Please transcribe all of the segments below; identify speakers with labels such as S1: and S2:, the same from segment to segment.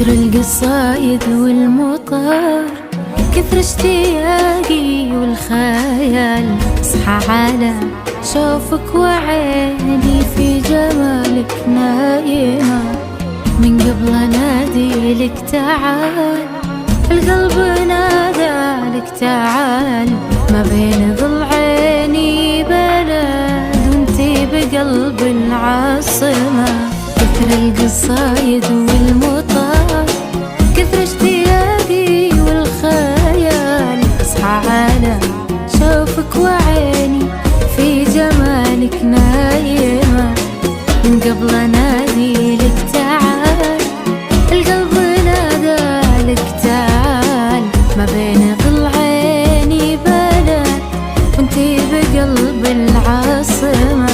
S1: كثر القصايد والمطار، كثر اشتياقي والخيال، اصحى على شوفك وعيني في جمالك نايمة. من قبل انادي لك تعال، القلب نادى لك تعال، ما بين ضلعيني بلد وانتي بقلب العاصمة. كثر القصايد والمطار، كثر اشتياقي والخيال، اصحى على شوفك وعيني في جمالك نايمة. من قبل انادي لك تعال، القلب نادى لك تعال، ما بين ضلعيني بلد وانتي بقلب العاصمة.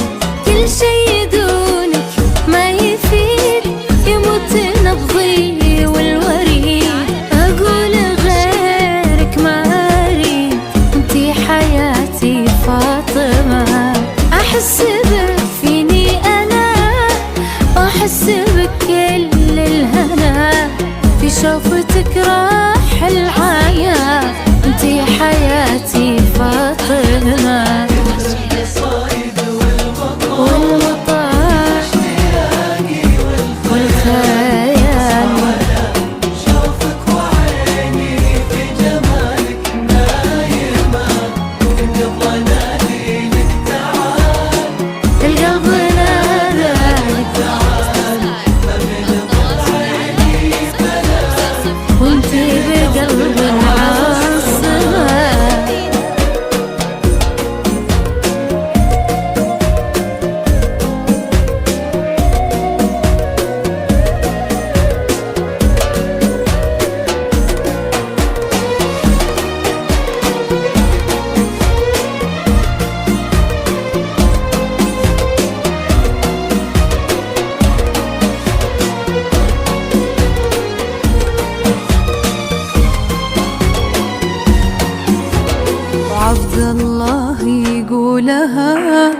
S1: كل شي دونك ما يفيد، يموت نبضي والوريد، اقول غيرك ما اريد، انتي حياتي فاطمة. احس بك فيني انا، واحس بك كل الهنا، في شوفتك راح الحياة، انتي حياتي فاطمة. والمطار والخيال،
S2: شوفك وعيني في جمالك نايمة. من قبل انادي لك تعال،
S1: القلب نادى لك
S2: تعال، ما بين ضلعيني بلد
S1: وانتي بقلب العاصمة. عبد الله يقولها،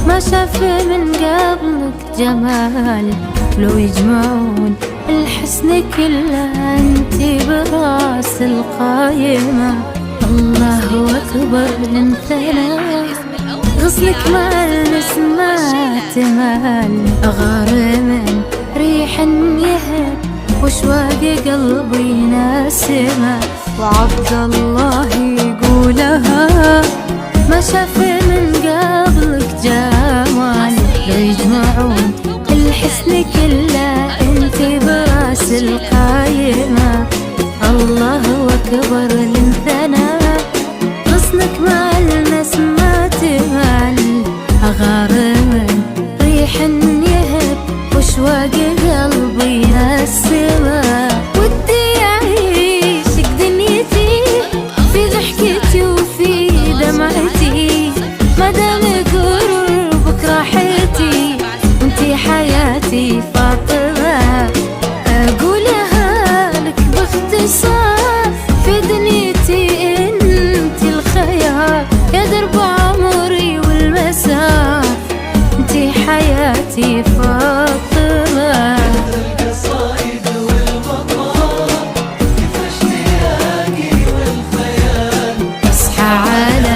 S1: ما شاف من قبلك جمال، لو يجمعون الحسن كله انتي براس القايمة. الله اكبر لنثنى، غصنك مع النسمات مال، اغار من ريح يهب واشواق قلبي ناسمة. وعبد الله يقولها، ما شاف من قبلك جمال، لو يجمعون الحسن كله انتي براس القايمة. الله اكبر لنثنى، غصنك مع النسمات مال، اغار من ريح يهب واشواق قلبي ناسمة. ودي اعيشك دنيتي في ضحكتي وفي دمعتي، مادام قربك راحتي وانتي حياتي فاطمة. اقولها لك باختصار، في دنيتي انتي الخيار، يا درب عمري والمسار، انتي حياتي فاطمة.
S2: القصايد والمطار، كثر اشتياقي والخيال،
S1: اصحى على